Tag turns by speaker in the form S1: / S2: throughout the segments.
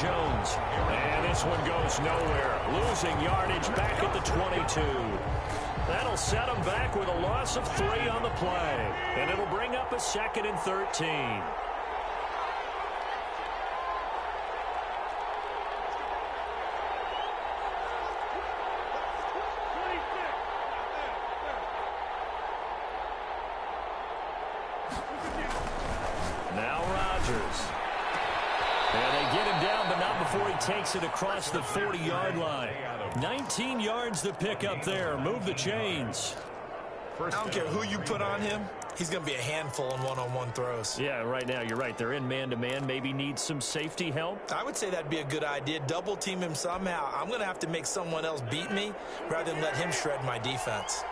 S1: Jones. And this one goes nowhere. Losing yardage back at the 22. That'll set them back with a loss of 3 on the play. And it'll bring up a 2nd and 13. And they get him down, but not before he takes it across the 40-yard line. 19 yards to pick up there. Move the chains.
S2: I don't care who you put on him. He's going to be a handful in one-on-one throws.
S1: Yeah, right now, you're right. They're in man-to-man. Maybe need some safety help.
S2: I would say that'd be a good idea. Double team him somehow. I'm going to have to make someone else beat me rather than let him shred my defense.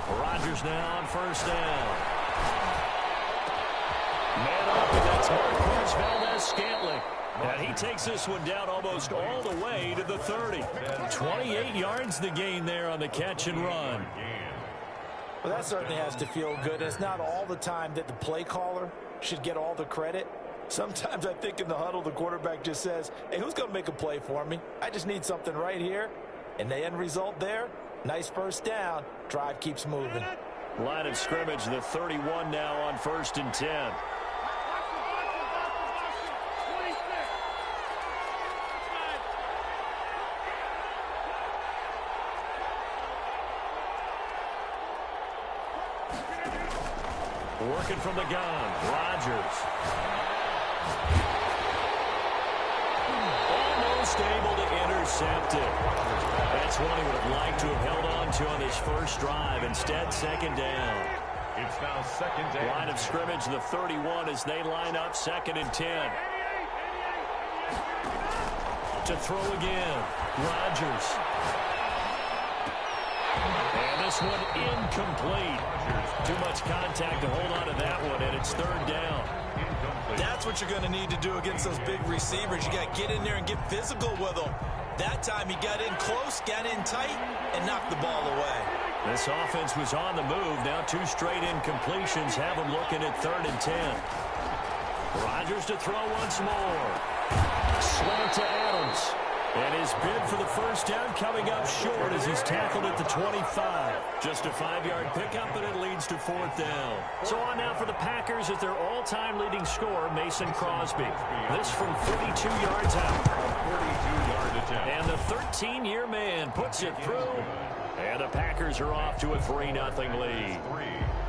S1: Rodgers now on first down. Man up, and that's Marquez Valdez-Scantling. And he takes this one down almost all the way to the 30. 28 yards the gain there on the catch and run.
S3: Well, that certainly has to feel good. It's not all the time that the play caller should get all the credit. Sometimes I think in the huddle, the quarterback just says, hey, who's going to make a play for me? I just need something right here. And the end result there, nice first down. Drive keeps moving.
S1: Line of scrimmage, the 31 now on 1st and 10. Working from the gun, Rodgers. Almost able to intercept it. That's one he would have liked to have held on to on his first drive. Instead, 2nd down.
S4: It's now 2nd down.
S1: Line of scrimmage, the 31 as they line up 2nd and 10. To throw again, Rodgers. And this one incomplete. Too much contact to hold on to that one, and it's 3rd down.
S2: That's what you're going to need to do against those big receivers. You got to get in there and get physical with them. That time he got in close, got in tight, and knocked the ball away.
S1: This offense was on the move. Now 2 straight incompletions have them looking at 3rd and 10. Rodgers to throw once more. Slant to Adams. And his bid for the first down coming up short as he's tackled at the 25. Just a 5-yard pickup, and it leads to 4th down. So on now for the Packers at their all-time leading scorer, Mason Crosby. This from 42 yards out.
S4: 42-yard attempt.
S1: And the 13-year man puts it through. And the Packers are off to a 3-0 lead.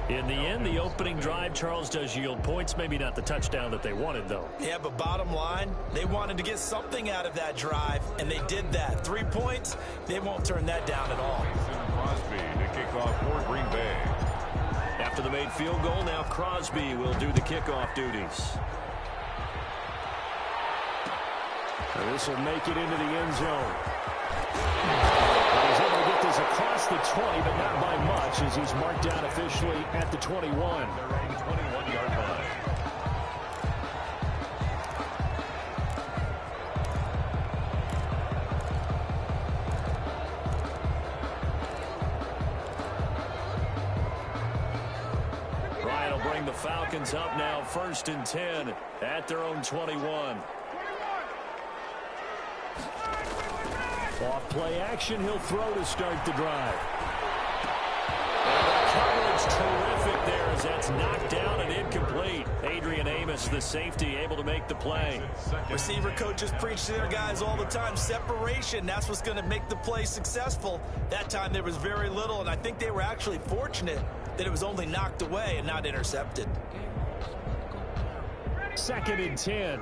S1: In the end, the opening drive, Charles, does yield points. Maybe not the touchdown that they wanted, though.
S2: Yeah, but bottom line, they wanted to get something out of that drive, and they did that. 3 points, they won't turn that down at all.
S4: Crosby to kick off for Green Bay.
S1: After the made field goal, now Crosby will do the kickoff duties. And this will make it into the end zone. He's able to get this across the 20, but not by much, as he's marked down officially at the 21.
S4: Their own 21-yard line.
S1: Ryan will bring the Falcons up now, 1st and 10 at their own 21. Off play action, he'll throw to start the drive. And the coverage terrific there as that's knocked down and incomplete. Adrian Amos, the safety, able to make the play.
S2: Receiver coaches preach to their guys all the time. Separation, that's what's going to make the play successful. That time there was very little, and I think they were actually fortunate that it was only knocked away and not intercepted.
S1: 2nd and 10.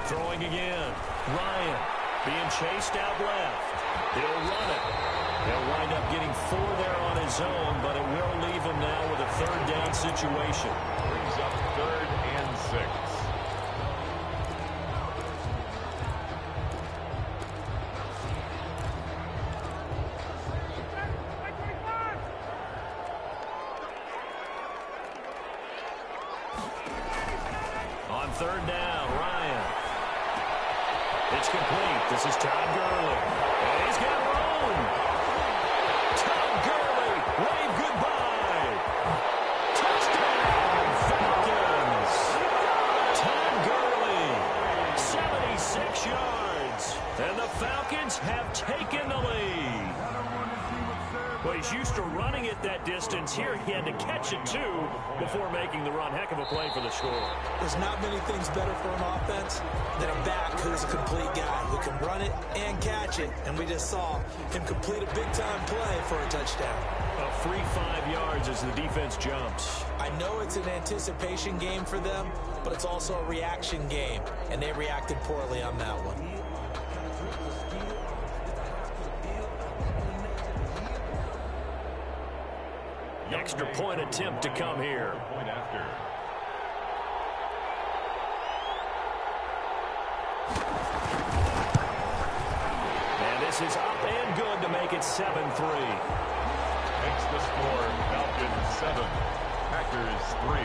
S1: Throwing again. Ryan being chased out left. He'll run it. He'll wind up getting 4 there on his own, but it will leave him now with a 3rd down situation.
S4: Brings up 3rd and 6.
S1: On 3rd It's complete. This is Todd Gurley. And he's got room. Todd Gurley, wave goodbye. Touchdown, Falcons. Todd Gurley, 76 yards. And the Falcons have taken the lead. Well, he's used to running it that distance. Here he had to catch it, too, before making the run. Heck of a play for the score.
S2: There's not many things better for an offense than a back who's a complete guy who can run it and catch it. And we just saw him complete a big-time play for a touchdown.
S1: A free 5 yards as the defense jumps.
S2: I know it's an anticipation game for them, but it's also a reaction game, and they reacted poorly on that one.
S1: Extra point attempt to come here.
S4: Point after.
S1: And this is up and good to make it 7-3.
S4: Makes the score Falcons 7, Packers 3.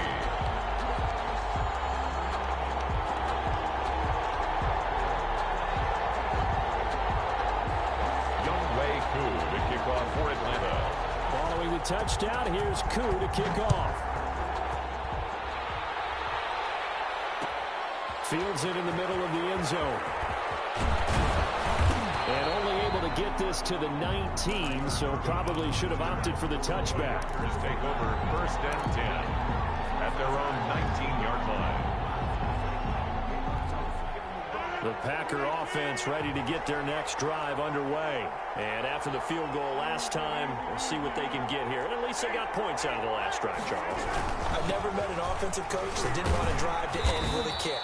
S4: Younghoe Koo to kick off for Atlanta.
S1: Following the touchdown, here's Koo to kick off. Fields it in the middle of the end zone. And only able to get this to the 19, so probably should have opted for the touchback.
S4: Just take over 1st and 10 at their own 19-yard line.
S1: The Packer offense ready to get their next drive underway. And after the field goal last time, we'll see what they can get here. And at least they got points out of the last drive, Charles.
S2: I've never met an offensive coach that didn't want to drive to end with a kick.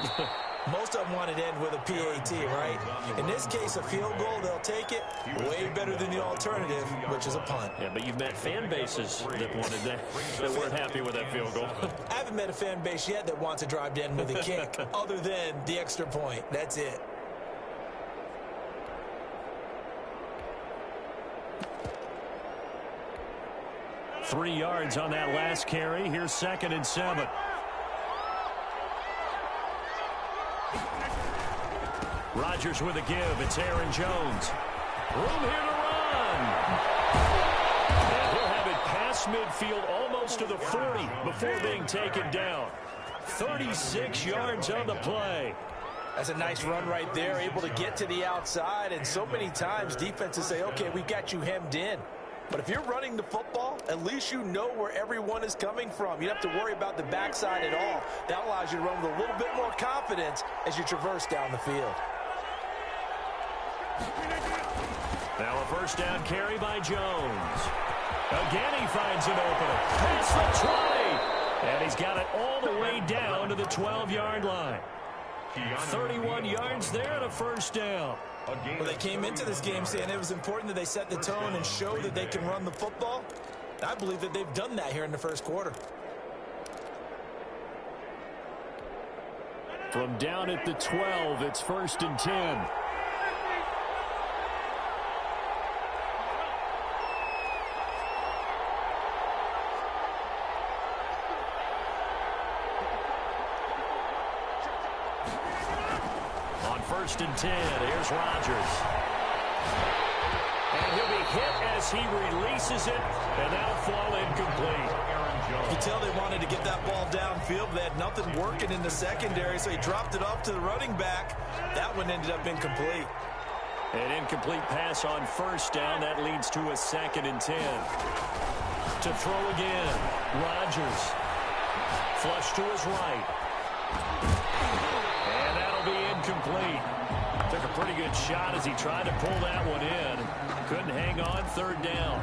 S2: Most of them want to end with a PAT, right? In this case, a field goal, they'll take it. Way better than the alternative, which is a punt.
S1: Yeah, but you've met fan bases that wanted that weren't happy with that field goal.
S2: I haven't met a fan base yet that wants to drive to end with a kick, other than the extra point. That's it.
S1: Three yards on that last carry. Here's 2nd and 7. Rodgers with a give. It's Aaron Jones. Room here to run. And he'll have it past midfield almost to the 40 before being taken down. 36 yards on the play.
S3: That's a nice run right there, able to get to the outside. And so many times defenses say, okay, we've got you hemmed in. But if you're running the football, at least you know where everyone is coming from. You don't have to worry about the backside at all. That allows you to run with a little bit more confidence as you traverse down the field.
S1: Now a first down carry by Jones. Again he finds an opening. Past the 20. And he's got it all the way down to the 12-yard line. 31 yards there and a first down.
S2: Well, they came into this game saying it was important that they set the tone and show that they can run the football. I believe that they've done that here in the first quarter.
S1: From down at the 12, it's 1st and 10. On 1st and 10, here's Rodgers. And he'll be hit as he releases it, and that'll fall incomplete.
S2: You can tell they wanted to get that ball downfield, but they had nothing working in the secondary, so he dropped it off to the running back. That one ended up incomplete.
S1: An incomplete pass on 1st down. That leads to a 2nd and 10. To throw again, Rodgers. Flush to his right. And that'll be incomplete. Took a pretty good shot as he tried to pull that one in. Couldn't hang on. 3rd down.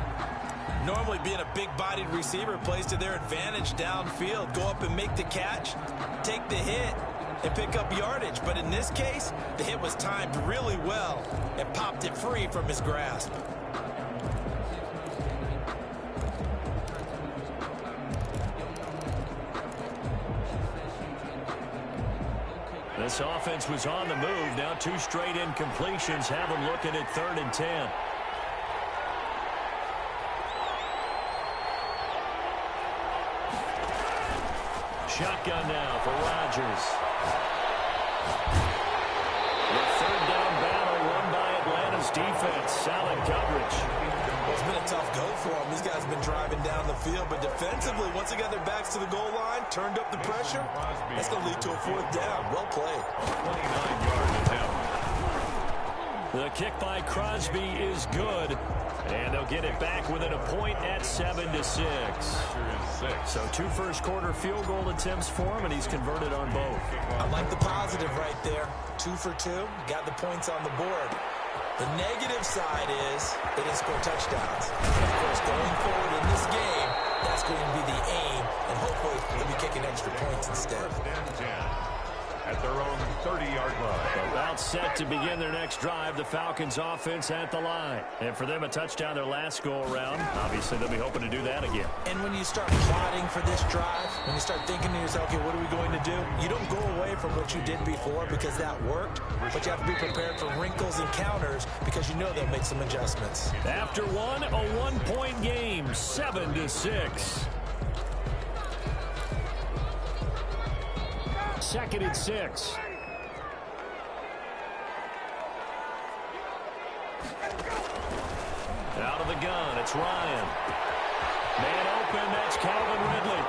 S2: Normally being a big-bodied receiver plays to their advantage downfield. Go up and make the catch, take the hit, and pick up yardage. But in this case, the hit was timed really well and popped it free from his grasp.
S1: This offense was on the move. Now 2 straight incompletions have them looking at 3rd and 10. Shotgun now for Rodgers. The 3rd down
S2: and driving down the field. But defensively, once they got their backs to the goal line, turned up the pressure, that's going to lead to a fourth down. Well played.
S4: 29-yard attempt.
S1: The kick by Crosby is good. And they'll get it back within a point at 7-6. So 2 first-quarter field goal attempts for him, and he's converted on both.
S2: I like the positive right there. 2 for 2. Got the points on the board. The negative side is they didn't score touchdowns. And of course, going forward in this game, that's going to be the aim, and hopefully they'll be kicking extra points instead.
S4: First and 10 at their own 30-yard line.
S1: About set to begin their next drive, the Falcons offense at the line. And for them, a touchdown their last go-around. Obviously, they'll be hoping to do that again.
S2: And when you start plotting for this drive, when you start thinking to yourself, okay, what are we going to do? You don't go away from what you did before because that worked, but you have to be prepared for wrinkles and counters because you know they'll make some adjustments.
S1: After one, a one-point game, 7-6. 2nd and 6. Out of the gun, it's Ryan. Man open, that's Calvin Ridley.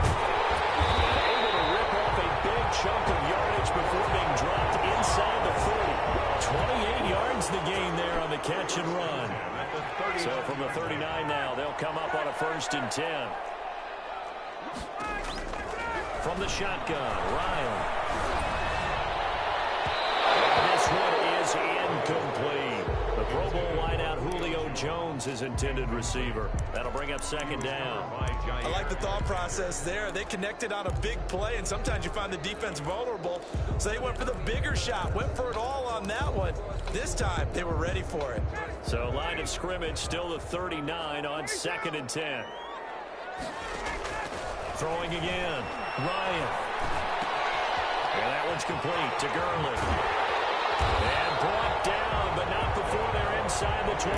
S1: Able to rip off a big chunk of yardage before being dropped inside the 40. 28 yards the gain there on the catch and run. So from the 39 now, they'll come up on a 1st and 10. From the shotgun, Ryan. This one is incomplete. The Pro Bowl wideout Julio Jones is intended receiver. That'll bring up 2nd down.
S2: I like the thought process there. They connected on a big play, and sometimes you find the defense vulnerable. So they went for the bigger shot, went for it all on that one. This time, they were ready for it.
S1: So line of scrimmage still the 39 on 2nd and 10. Throwing again, Ryan. And that one's complete to Gurley. And brought down, but not before they're inside the 25.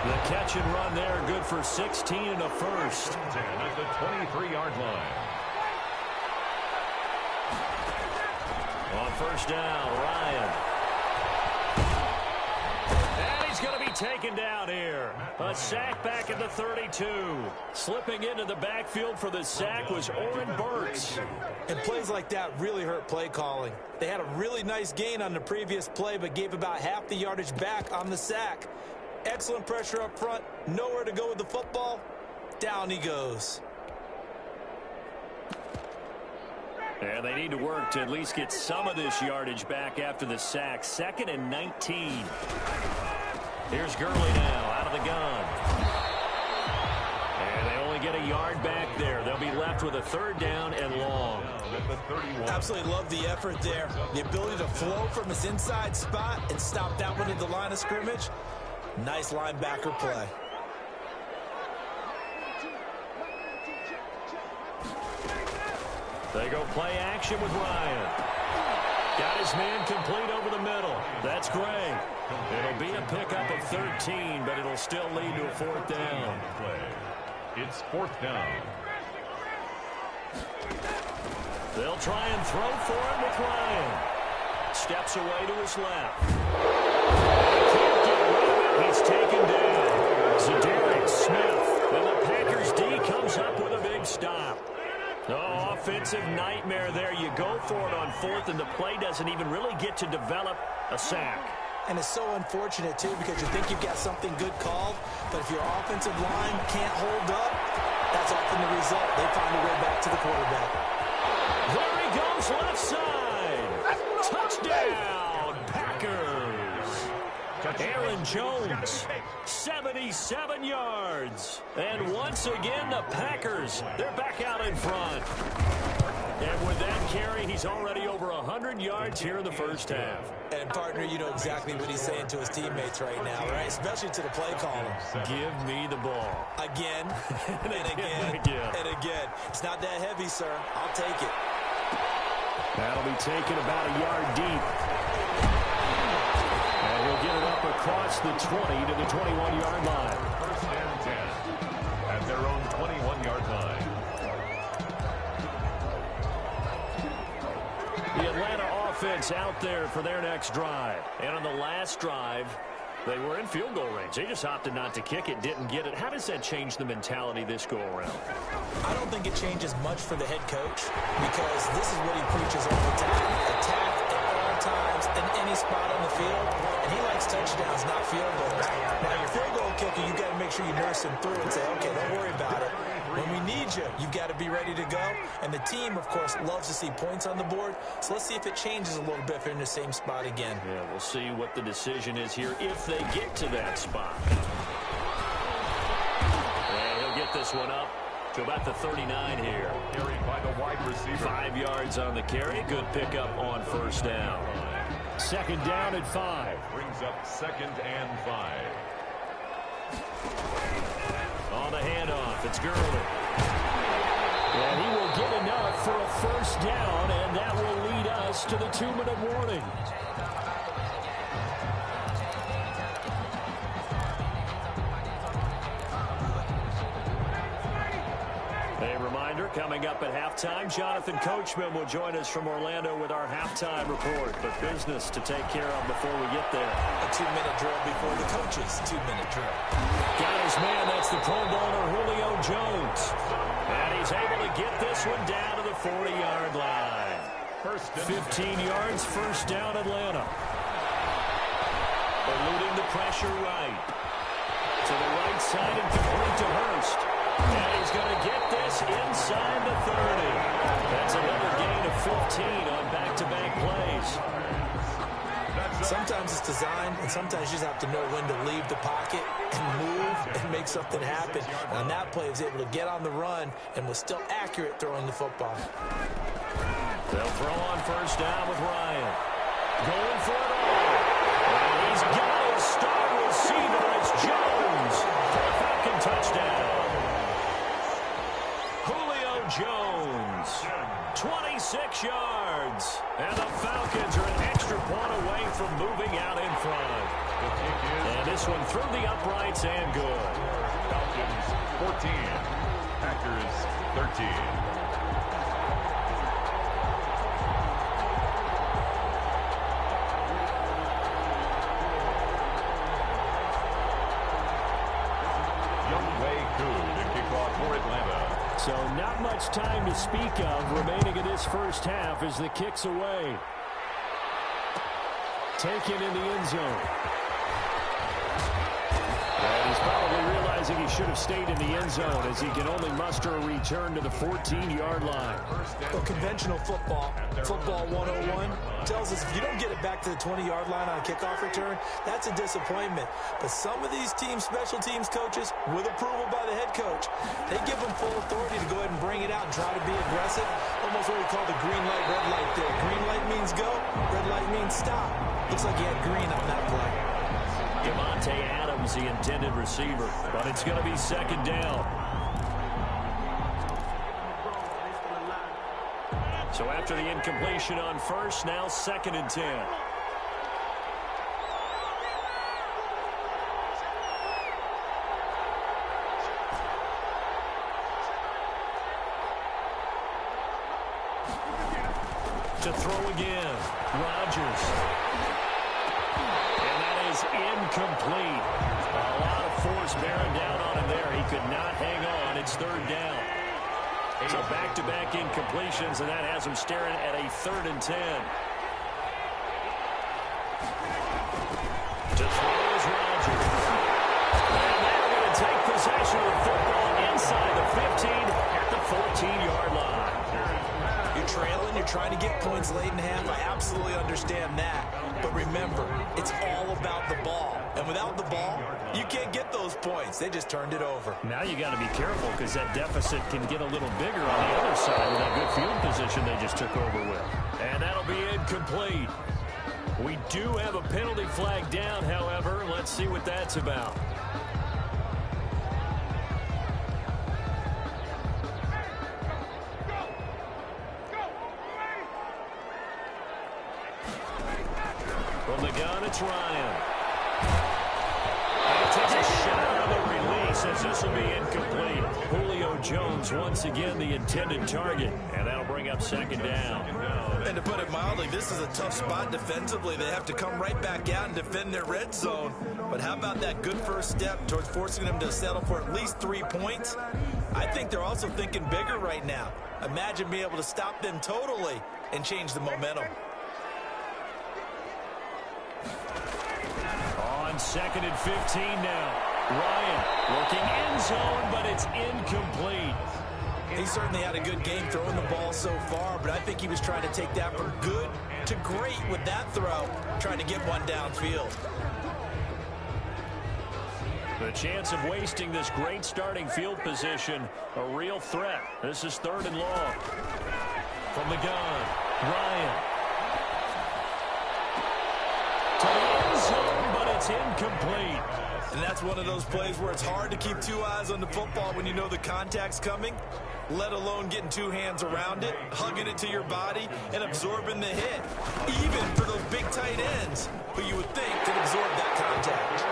S1: The catch and run there, good for 16 and a first.
S4: 10 at the 23-yard line.
S1: On 1st down, Ryan. And he's going to be taken down here. A sack back at the 32. Slipping into the backfield for the sack was Oren Burks.
S2: And plays like that really hurt play calling. They had a really nice gain on the previous play, but gave about half the yardage back on the sack. Excellent pressure up front. Nowhere to go with the football. Down he goes.
S1: And they need to work to at least get some of this yardage back after the sack. 2nd and 19. Here's Gurley now out of the gun. And they only get a yard back there. They'll be left with a 3rd down and long.
S2: Absolutely love the effort there. The ability to flow from his inside spot and stop that one at the line of scrimmage. Nice linebacker play.
S1: They go play action with Ryan. Got his man complete over the middle. That's great. It'll be a pickup of 13, but it'll still lead to a 4th down.
S4: It's 4th down.
S1: They'll try and throw for him with Ryan. Steps away to his left. Can't get rid. He's taken down. Zadarius Smith. And the Packers D comes up with a big stop. Oh, offensive nightmare there. You go for it on 4th, and the play doesn't even really get to develop a sack.
S2: And it's so unfortunate, too, because you think you've got something good called, but if your offensive line can't hold up, that's often the result. They find a way back to the quarterback.
S1: There he goes, left side. Touchdown, Packers. Aaron Jones, 77 yards. And once again, the Packers, they're back out in front. And with that carry, he's already over 100 yards here in the first half.
S2: And, partner, you know exactly what he's saying to his teammates right now, right? Especially to the play caller.
S1: Give me the ball.
S2: Again, and again, and again. It's not that heavy, sir. I'll take it.
S1: That'll be taken about a yard deep. And he'll get it up across the 20 to the 21-yard line.
S4: 1st and 10 at their own 21-yard line.
S1: The Atlanta offense out there for their next drive. And on the last drive, They were in field goal range. They just opted not to kick it, didn't get it. How does that change the mentality this go-around?
S3: I don't think it changes much for the head coach because this is what he preaches all the time. Attack at all times in any spot on the field, and he likes touchdowns, not field goals. Now, your field goal kicker, you've got to make sure you nurse him through and say, okay, don't worry about it. When we need you, you've got to be ready to go. And the team, of course, loves to see points on the board. So let's see if it changes a little bit if they're in the same spot again.
S1: Yeah, we'll see what the decision is here if they get to that spot. And he'll get this one up to about the 39 here.
S4: Carried by the wide receiver.
S1: 5 yards on the carry. Good pickup on first down. Second down at 5.
S4: Brings up 2nd and 5.
S1: On the handoff, it's Gurley. And he will get enough for a first down, and that will lead us to the 2-minute warning. A reminder, coming up at halftime, Jonathan Coachman will join us from Orlando with our halftime report. But business to take care of before we get there.
S3: A 2-minute drill before the coach's 2-minute drill.
S1: Got his man, that's the Pro Bowler Julio Jones. And he's able to get this one down to the 40-yard line. 15 yards, first down Atlanta. Eluding the pressure right. To the right side and complete to Hurst. And he's going to get this inside the 30. That's another gain of 15 on back-to-back plays.
S3: Sometimes it's designed, and sometimes you just have to know when to leave the pocket and move and make something happen. And on that play, he was able to get on the run and was still accurate throwing the football.
S1: They'll throw on first down with Ryan. Going for it all. And he's got his star receiver. It's Jones for a Falcon touchdown. Julio Jones, 26 yards. And the Falcons are an extra point away from moving out in front. And this one through the uprights and good.
S4: Falcons 14, Packers 13.
S1: So not much time to speak of remaining in this first half as the kick's away. Taken in the end zone. And he's probably realizing he should have stayed in the end zone as he can only muster a return to the 14-yard line.
S3: Well, conventional football 101, tells us if you don't get it back to the 20-yard line on a kickoff return, that's a disappointment. But some of these teams, special teams coaches, with approval by the head coach, they give them full authority to go ahead and bring it out and try to be aggressive. Almost what we call the green light, red light there. Green light means go, red light means stop. Looks like he had green on that play.
S1: Devontae Adams, the intended receiver, but it's going to be second down. So after the incompletion on first, now 2nd and 10. To throw again, Rodgers. And that is incomplete. A lot of force bearing down on him there. He could not hang on. It's 3rd down. So back-to-back incompletions, and that has him staring at a 3rd and 10. To throw is Rodgers. And they're going to take possession of the football inside the 15 at the 14-yard line.
S3: You're trailing, you're trying to get points late in half. I absolutely understand that. But remember, it's all about the ball. And without the ball, you can't get those points. They just turned it over.
S1: Now you got to be careful because that deficit can get a little bigger on the other side with that good field position they just took over with. And that'll be incomplete. We do have a penalty flag down, however. Let's see what that's about. From the gun, it's Ryan. And he takes a shot on the release. says this will be incomplete. Julio Jones once again the intended target, and that'll bring up second down.
S2: And to put it mildly, this is a tough spot defensively. They have to come right back out and defend their red zone. But how about that good first step towards forcing them to settle for at least 3 points? I think they're also thinking bigger right now. Imagine being able to stop them totally and change the momentum.
S1: On second and 15 now. Ryan looking end zone, but it's incomplete.
S2: He certainly had a good game throwing the ball so far, but I think he was trying to take that from good to great with that throw, trying to get one downfield.
S1: The chance of wasting this great starting field position, a real threat. This is 3rd and long. From the gun, Ryan. To the end zone, but it's incomplete.
S2: And that's one of those plays where it's hard to keep 2 eyes on the football when you know the contact's coming, let alone getting 2 hands around it, hugging it to your body, and absorbing the hit. Even for those big tight ends, who you would think could absorb that contact.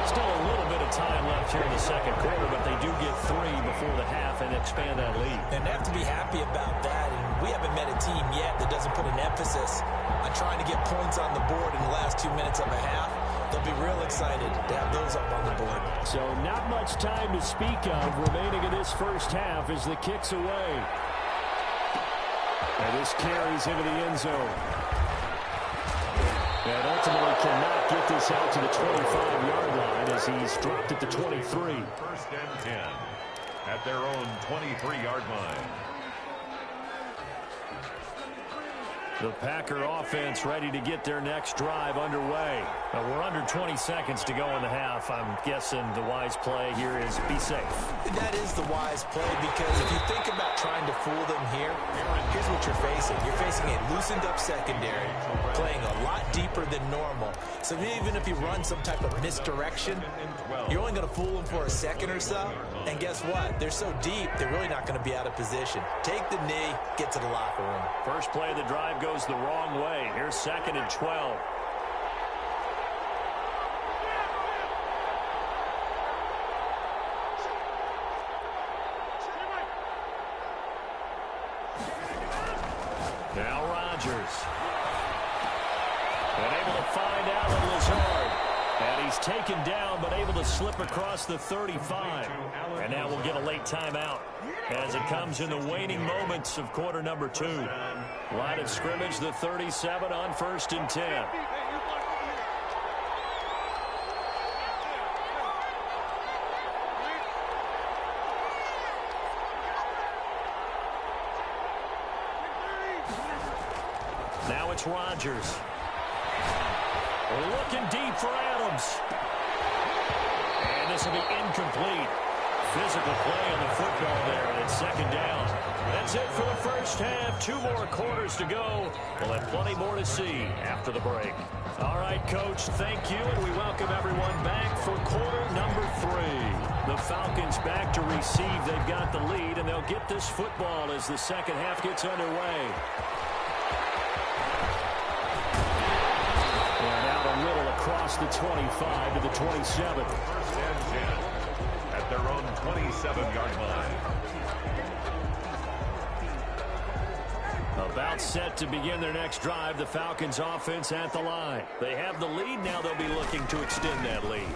S1: Still a little bit of time left here in the second quarter, but they do get 3 before the half and expand that lead.
S2: And they have to be happy about that. And we haven't met a team yet that doesn't put an emphasis on trying to get points on the board in the last 2 minutes of a half. They'll be real excited to have those up on the board.
S1: So not much time to speak of remaining in this first half as the kick's away. And this carries into the end zone. And ultimately cannot get this out to the 25-yard line as he's dropped at the 23.
S4: 1st and 10 at their own 23-yard line.
S1: The Packer offense ready to get their next drive underway. We're under 20 seconds to go in the half. I'm guessing the wise play here is be safe.
S2: That is the wise play, because if you think about trying to fool them here, here's what you're facing. You're facing a loosened up secondary, playing a lot deeper than normal. So even if you run some type of misdirection, you're only going to fool them for a second or so. And guess what? They're so deep, they're really not going to be out of position. Take the knee, get to the locker room.
S1: First play of the drive goes the wrong way. Here's 2nd and 12. Now Rodgers. And able to find Allen Lazard. And he's taken down, but able to slip across the 35. And now we'll get a late timeout as it comes in the waning moments of quarter number 2. Line of scrimmage, the 37 on 1st and 10. Now it's Rodgers. Looking deep for Adams. And this will be incomplete. Physical play on the football there, and it's 2nd down. That's it for the first half. 2 more quarters to go. We'll have plenty more to see after the break. All right, Coach, thank you, and we welcome everyone back for quarter number 3. The Falcons back to receive. They've got the lead, and they'll get this football as the second half gets underway. And out a little across the 25 to the 27.
S4: 1st and 10 at their own 27-yard line.
S1: About set to begin their next drive, the Falcons offense at the line. They have the lead, now they'll be looking to extend that lead.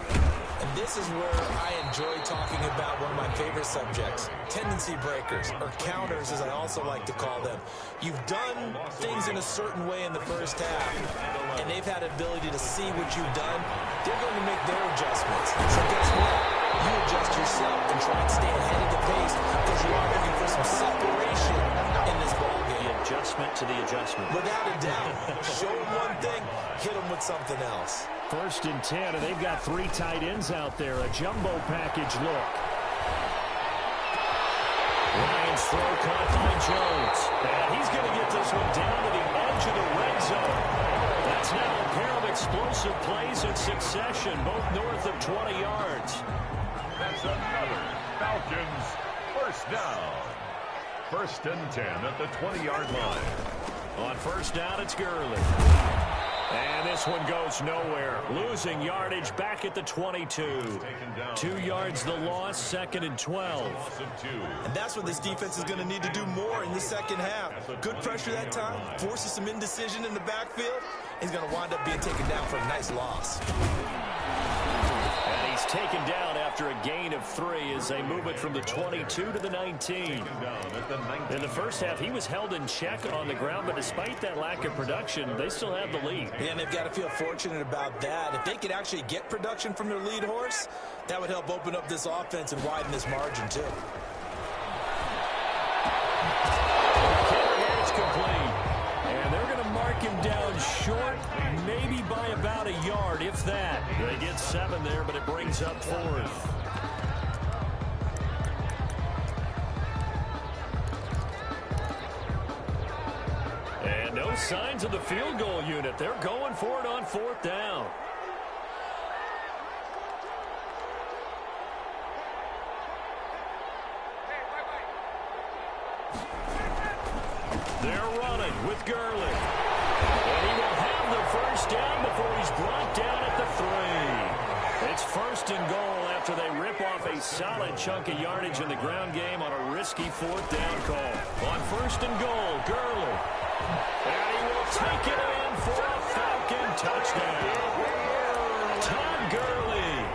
S2: And this is where I enjoy talking about one of my favorite subjects, tendency breakers, or counters as I also like to call them. You've done things in a certain way in the first half, and they've had an ability to see what you've done. They're going to make their adjustments. So guess what? You adjust yourself and try and stay ahead of the pace because you are looking for some separation in this ball game.
S1: The adjustment to the adjustment.
S2: Without a doubt. Show them one thing, hit them with something else.
S1: 1st and 10, and they've got 3 tight ends out there. A jumbo package look. Ryan's throw caught by Jones. And he's going to get this one down to the edge of the red zone. That's now a pair of explosive plays in succession, both north of 20 yards.
S4: That's another Falcons 1st down. 1st and 10 at the 20-yard line.
S1: On 1st down, it's Gurley. And this one goes nowhere. Losing yardage back at the 22. 2 yards the loss, 2nd and 12.
S2: And that's what this defense is going to need to do more in the second half. Good pressure that time, forces some indecision in the backfield. He's going to wind up being taken down for a nice loss.
S1: And he's taken down after a gain of 3 as they move it from the 22 to the 19. In the first half, he was held in check on the ground, but despite that lack of production, they still have the lead.
S2: Yeah, and they've got to feel fortunate about that. If they could actually get production from their lead horse, that would help open up this offense and widen this margin, too.
S1: It's complete. And they're going to mark him down short, maybe by about a yard, if that. They get 7 there, but it brings up 4th. And no signs of the field goal unit. They're going for it on 4th down. They're running with Gurley. And he will have the first down before he's brought down at the 3. It's 1st and goal after they rip off a solid chunk of yardage in the ground game on a risky 4th down call. On 1st and goal, Gurley. And he will take it in for a Falcon touchdown. Todd Gurley,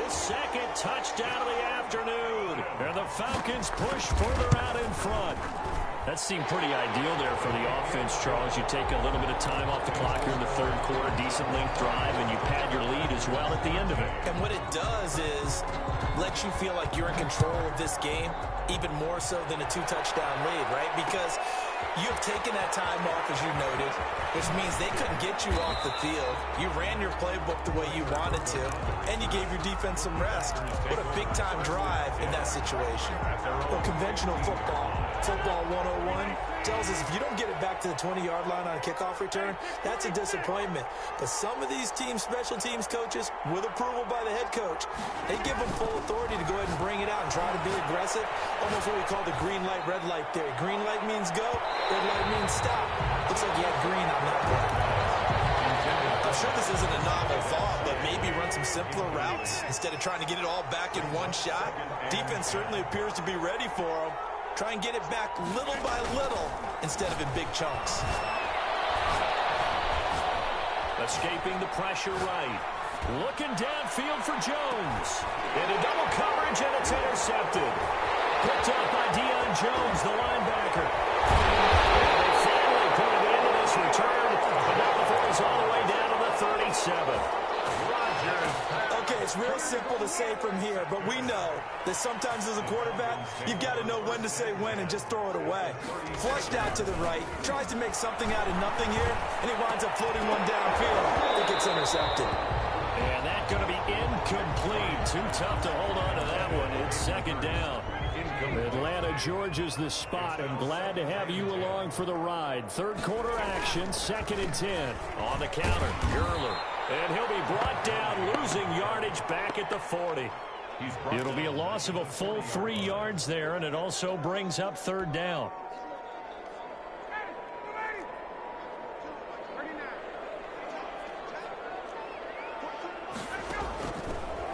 S1: his 2nd touchdown of the afternoon. And the Falcons push further out in front. That seemed pretty ideal there for the offense, Charles. You take a little bit of time off the clock here in the 3rd quarter, decent length drive, and you pad your lead as well at the end of it.
S2: And what it does is lets you feel like you're in control of this game, even more so than a 2-touchdown lead, right? Because you've taken that time off, as you noted, which means they couldn't get you off the field. You ran your playbook the way you wanted to, and you gave your defense some rest. What a big-time drive in that situation. Well, conventional football 101, tells us if you don't get it back to the 20-yard line on a kickoff return, that's a disappointment. But some of these special teams coaches, with approval by the head coach, they give them full authority to go ahead and bring it out and try to be aggressive, almost what we call the green light, red light theory. Green light means go, red light means stop. Looks like you had green on that play. I'm sure this isn't a novel thought, but maybe run some simpler routes instead of trying to get it all back in one shot. Defense certainly appears to be ready for them. Try and get it back little by little instead of in big chunks.
S1: Escaping the pressure right. Looking downfield for Jones. Into double coverage, and it's intercepted. Picked up by Deion Jones, the linebacker. And they finally put it into this return, but now the ball is all the way down to the 37.
S2: Okay, it's real simple to say from here, but we know that sometimes as a quarterback, you've got to know when to say when and just throw it away. Flushed out to the right, tries to make something out of nothing here, and he winds up floating one downfield. It gets intercepted.
S1: And that's going to be incomplete. Too tough to hold on to that one. It's 2nd down. Atlanta, Georgia's the spot. I'm glad to have you along for the ride. 3rd quarter action, 2nd and 10. On the counter, Gurley. And he'll be brought down, losing yardage back at the 40. It'll be a loss of a full 3 yards there, and it also brings up 3rd down.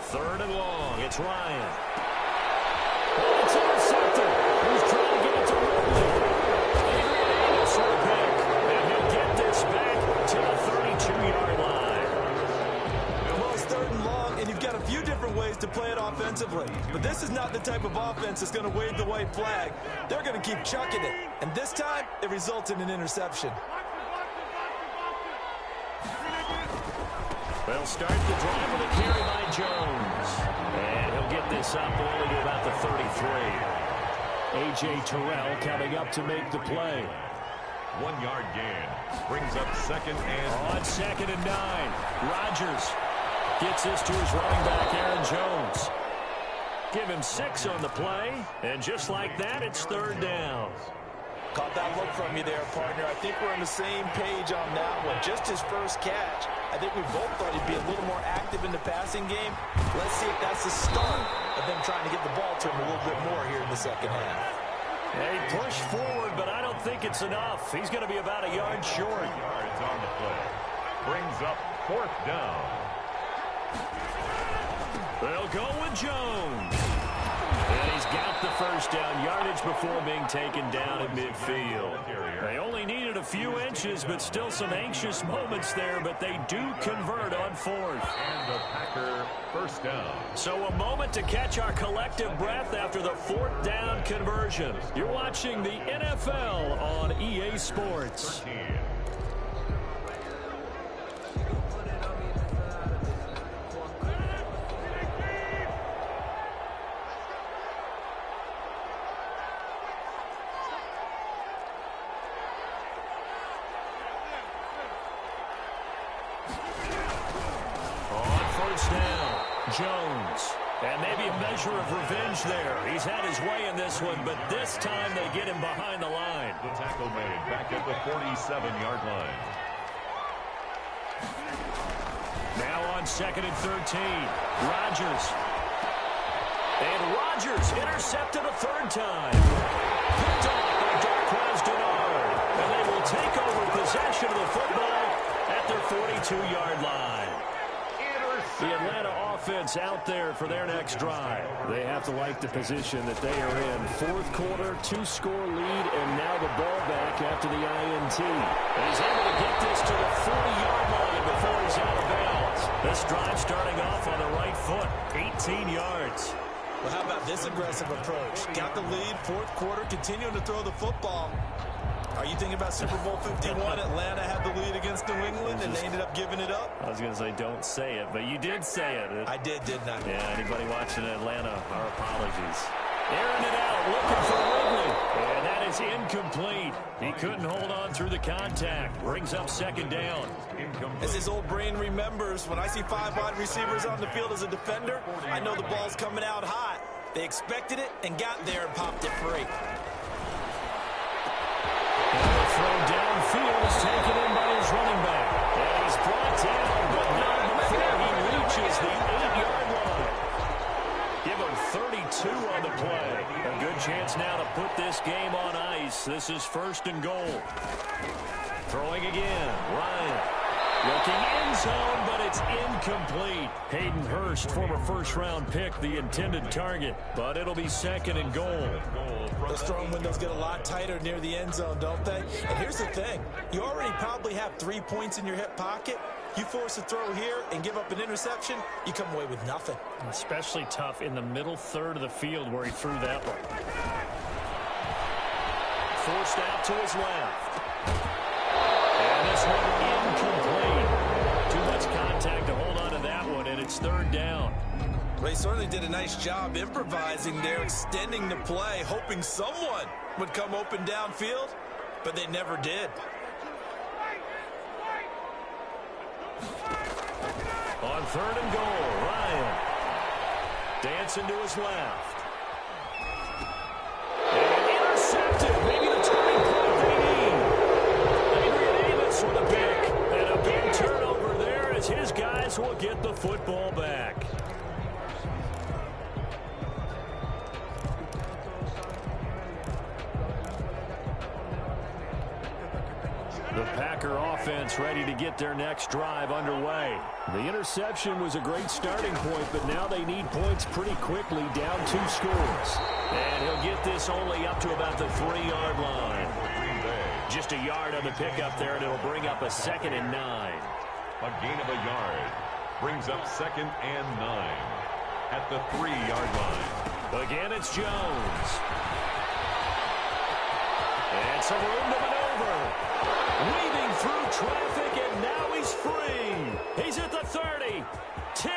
S1: Third and long, it's Ryan. Oh, it's intercepted. He's trying to get it to Ridley. Adrian Anderson a pick, and he'll get this back to the 32-yard line.
S2: Well, it's 3rd and long, and you've got a few different ways to play it offensively. But this is not the type of offense that's going to wave the white flag. They're going to keep chucking it. And this time, it results in an interception.
S1: They'll start the drive with a carry by Jones. And he'll get this up only to about the 33. A.J. Terrell coming up to make the play.
S4: 1-yard gain. Brings up 2nd and...
S1: On 2nd and 9. Rodgers gets this to his running back, Aaron Jones. Give him 6 on the play. And just like that, it's 3rd down.
S2: Caught that look from you there, partner. I think we're on the same page on that one. Just his first catch. I think we both thought he'd be a little more active in the passing game. Let's see if that's the start of them trying to get the ball to him a little bit more here in the second half.
S1: They push forward, but I don't think it's enough. He's going to be about a yard short.
S4: Yards on the play. brings up 4th down.
S1: They'll go with Jones. And he's got the first down yardage before being taken down at midfield. They only needed a few inches, but still some anxious moments there, but they do convert on 4th.
S4: And the Packer first down.
S1: So a moment to catch our collective breath after the 4th down conversion. You're watching the NFL on EA Sports.
S4: 13.
S1: Jones. And maybe a measure of revenge there. He's had his way in this one, but this time they get him behind the line.
S4: The tackle made back at the 47-yard line.
S1: Now on 2nd and 13. Rodgers. And Rodgers intercepted a 3rd time. Picked off by Darquez Denard. And they will take over possession of the football at their 42-yard line. The Atlanta offense out there for their next drive. They have to like the position that they are in. 4th quarter, 2-score lead, and now the ball back after the INT. And he's able to get this to the 40-yard line before he's out of bounds. This drive starting off on the right foot, 18 yards.
S2: Well, how about this aggressive approach? Got the lead, 4th quarter, continuing to throw the football. Are you thinking about Super Bowl 51? Atlanta had the lead against New England, and they ended up giving it up?
S1: I was going to say don't say it, but you did say it.
S2: I did, didn't I?
S1: Yeah, anybody watching Atlanta, our apologies. Airing it out, looking for Ridley. And that is incomplete. He couldn't hold on through the contact. Brings up 2nd down.
S2: As his old brain remembers, when I see 5 wide receivers on the field as a defender, I know the ball's coming out hot. They expected it and got there and popped it free.
S1: Throw downfield is taken in by his running back. And he's brought down, but not before he reaches the 8-yard line. Give him 32 on the play. A good chance now to put this game on ice. This is 1st and goal. Throwing again. Ryan. Looking end zone, but it's incomplete. Hayden Hurst, former 1st-round pick, the intended target. But it'll be 2nd and goal.
S2: Those throwing windows get a lot tighter near the end zone, don't they? And here's the thing. You already probably have 3 points in your hip pocket. You force a throw here and give up an interception, you come away with nothing.
S1: Especially tough in the middle 3rd of the field where he threw that one. Forced out to his left. And this one incomplete. Too much contact to hold on to that one, and it's 3rd down.
S2: They certainly did a nice job improvising there, extending the play, hoping someone would come open downfield, but they never did.
S1: On 3rd and goal, Ryan. Dancing to his left. And intercepted. Maybe the turning point they need. Adrian Amos with a pick. And a big turnover there as his guys will get the football back. The Packer offense ready to get their next drive underway. The interception was a great starting point, but now they need points pretty quickly, down 2 scores. And he'll get this only up to about the 3-yard line. Just a yard on the pickup there, and it'll bring up a 2nd and 9.
S4: A gain of a yard brings up 2nd and 9 at the 3-yard line.
S1: Again, it's Jones. And some room to maneuver. Weaving through traffic, and now he's free. He's at the 30. 10.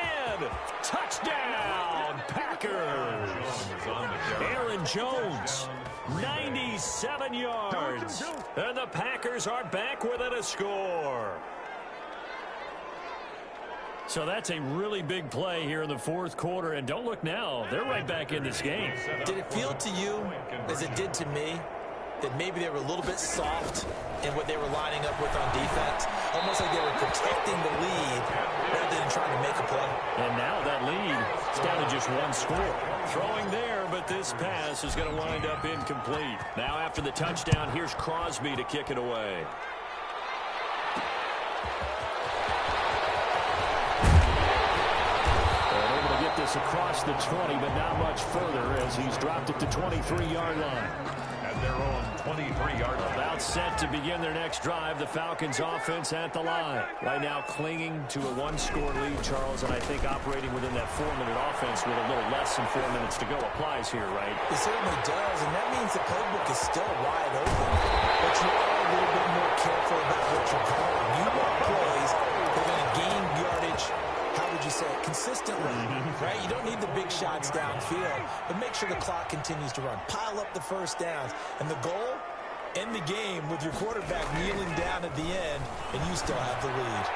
S1: Touchdown, Packers. Aaron Jones, 97 yards. And the Packers are back within a score. So that's a really big play here in the 4th quarter. And don't look now, they're right back in this game.
S2: Did it feel to you, as it did to me, that maybe they were a little bit soft in what they were lining up with on defense? Almost like they were protecting the lead rather than trying to make a play.
S1: And now that lead is down to just 1 score. Throwing there, but this pass is going to wind up incomplete. Now after the touchdown, here's Crosby to kick it away. pass across the 20, but not much further as he's dropped it to 23-yard line.
S4: At their own 23-yard line.
S1: About set to begin their next drive. The Falcons offense at the line. Right now clinging to a one-score lead, Charles, and I think operating within that 4-minute offense with a little less than 4 minutes to go applies here, right?
S3: It certainly does, and that means the playbook is still wide open. But you are a little bit more careful about what you're calling. You want plays that are going to gain yardage, how would you say it, consistently, right? You don't need the big shots downfield, but make sure the clock continues to run. Pile up the first downs. And the goal, end the game with your quarterback kneeling down at the end, and you still have the lead.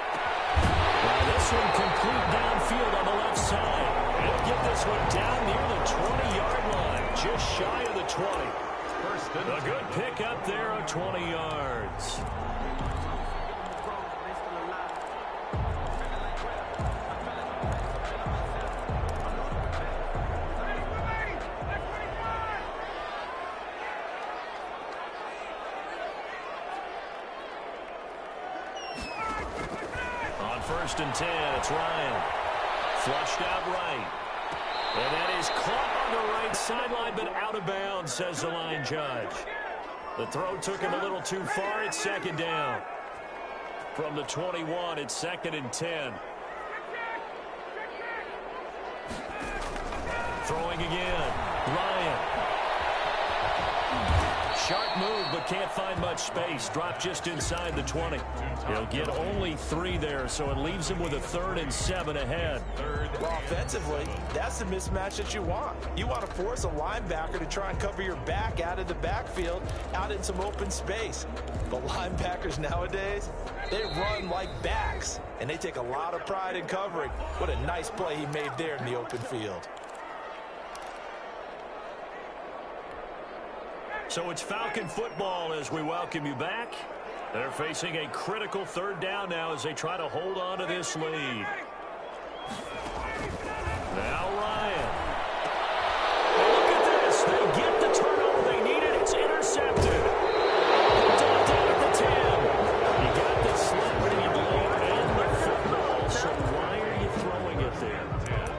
S1: Well, this one complete downfield on the left side. He'll get this one down near the 20-yard line, just shy of the 20. A good pick up there of 20 yards. On 1st and 10, it's Ryan. Flushed out right. And that is caught on the right sideline, but out of bounds, says the line judge. The throw took him a little too far. It's 2nd down. From the 21, it's 2nd and 10. Throwing again. Ryan. Sharp move, but can't find much space. Dropped just inside the 20. He'll get only 3 there, so it leaves him with a 3rd and 7 ahead.
S3: Well, offensively, that's the mismatch that you want. You want to force a linebacker to try and cover your back out of the backfield, out in some open space. The linebackers nowadays, they run like backs, and they take a lot of pride in covering. What a nice play he made there in the open field.
S1: So it's Falcon football as we welcome you back. They're facing a critical 3rd down now as they try to hold on to this lead. Now Ryan. And look at this. They get the turnover they needed. It's intercepted. Down at the 10. You got the celebrity late and the football. So why are you throwing it there?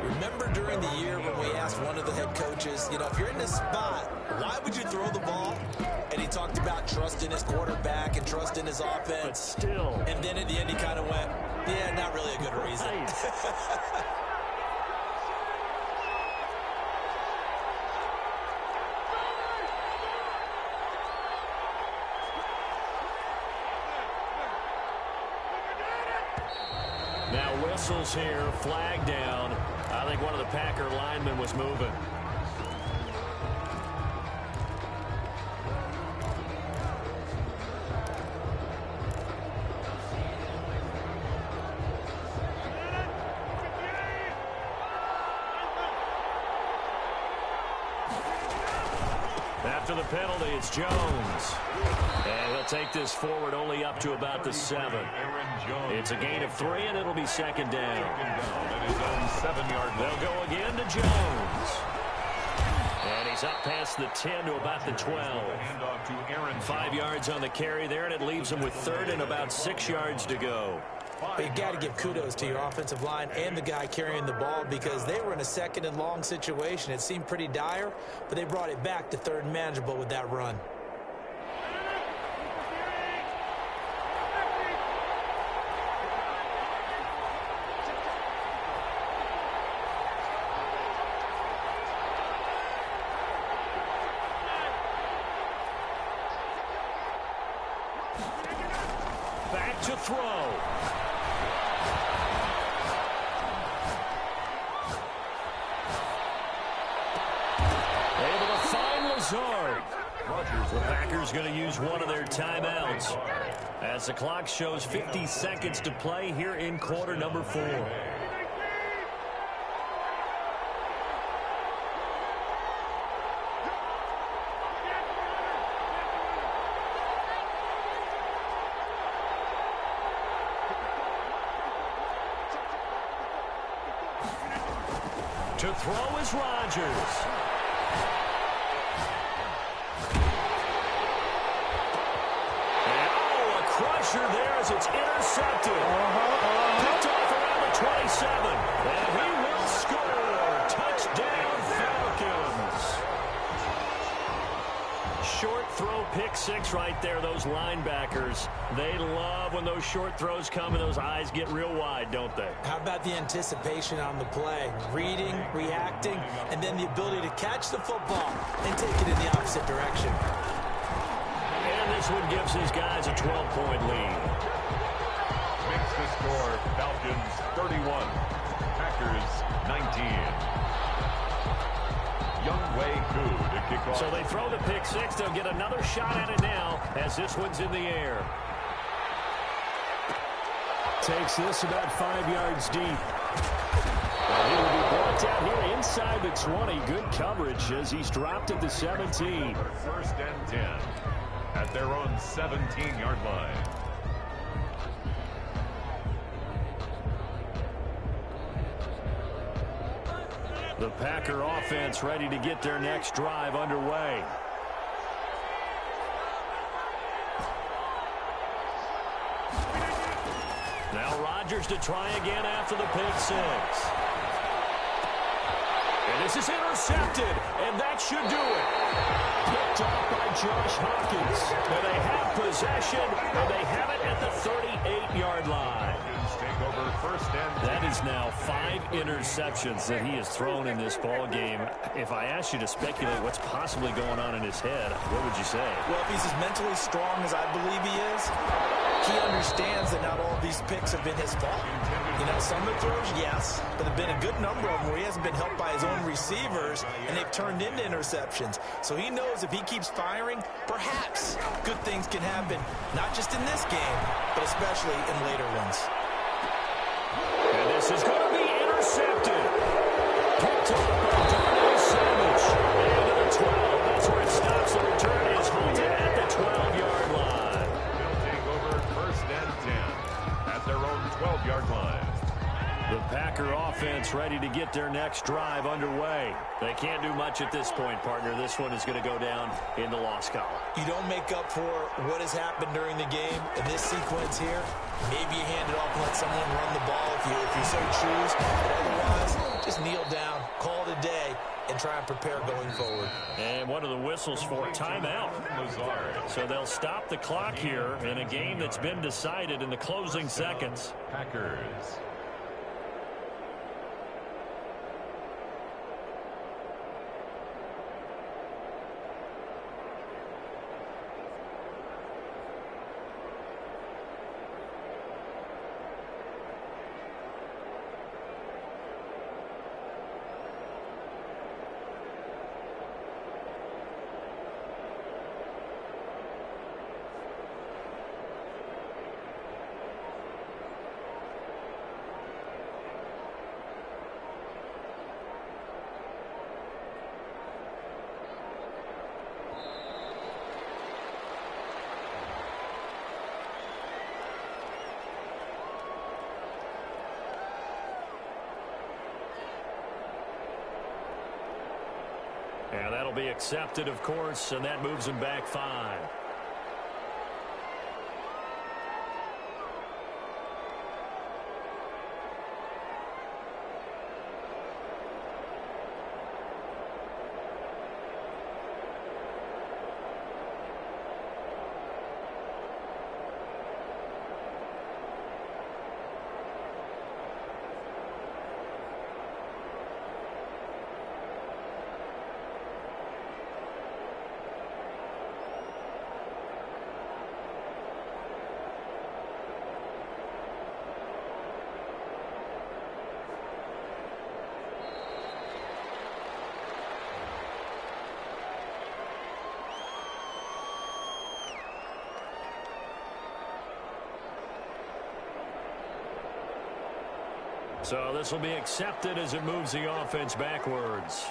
S3: Remember during the year when we asked one of the head coaches, you know, if you're in this spot, why would you throw the ball? And he talked about trust in his quarterback and trust in his offense.
S1: But still.
S3: And then at the end he kind of went, yeah, not really a good reason.
S1: Now whistles here, flag down. I think one of the Packer linemen was moving. After the penalty, it's Jones. And he'll take this forward only up to about the 7. It's a gain of 3, and it'll be 2nd down.
S4: At his own 7-yard line.
S1: They'll go again to Jones. And he's up past the 10 to about the 12. 5 yards on the carry there, and it leaves him with 3rd and about 6 yards to go.
S3: But you got to give kudos to your offensive line and the guy carrying the ball because they were in a 2nd and long situation. It seemed pretty dire, but they brought it back to 3rd and manageable with that run.
S1: Back to throw. Able to find Lazard. The Packers going to use one of their timeouts as the clock shows 50 seconds to play here in quarter number 4. To throw is Rodgers. And, a crusher there as it's intercepted. Picked off around the 27. And he will score. backs right there, those linebackers. They love when those short throws come and those eyes get real wide, don't they?
S3: How about the anticipation on the play? Reading, reacting, and then the ability to catch the football and take it in the opposite direction.
S1: And this one gives these guys a 12-point lead.
S4: Makes the score Falcons 31, Packers 19. Younghoe Koo to kick off.
S1: So they throw the pick six. They'll get another shot at it now as this one's in the air. Takes this about 5 yards deep. He will be brought down here inside the 20. Good coverage as he's dropped at the 17.
S4: First and 10 at their own 17-yard line.
S1: The Packer offense ready to get their next drive underway. Now Rodgers to try again after the pick six. And this is intercepted, and that should do it. Picked off by Josh Hopkins. And they have possession, and they have it at the 38-yard line.
S4: Take over first and 10.
S1: That is now 5 interceptions that he has thrown in this ball game. If I asked you to speculate what's possibly going on in his head, what would you say?
S3: Well, if he's as mentally strong as I believe he is, he understands that not all of these picks have been his fault. You know, some of the throws, yes, but there have been a good number of them where he hasn't been helped by his own receivers, and they've turned into interceptions. So he knows if he keeps firing, perhaps good things can happen, not just in this game, but especially in later ones.
S1: And this is going to be intercepted. Picked up by Darnell Savage. And to the 12. That's where it stops. The return is halted at the 12-yard line.
S4: They'll take over first and 10 at their own 12-yard line.
S1: The Packer offense ready to get their next drive underway. They can't do much at this point, partner. This one is going to go down in the loss column.
S3: You don't make up for what has happened during the game in this sequence here. Maybe you hand it off and let someone run the ball if you so choose. But otherwise, just kneel down, call it a day, and try and prepare going forward.
S1: And one of the whistles for timeout. So they'll stop the clock here in a game that's been decided in the closing seconds.
S4: Packers.
S1: And that'll be accepted, of course, and that moves him back 5. So this will be accepted as it moves the offense backwards.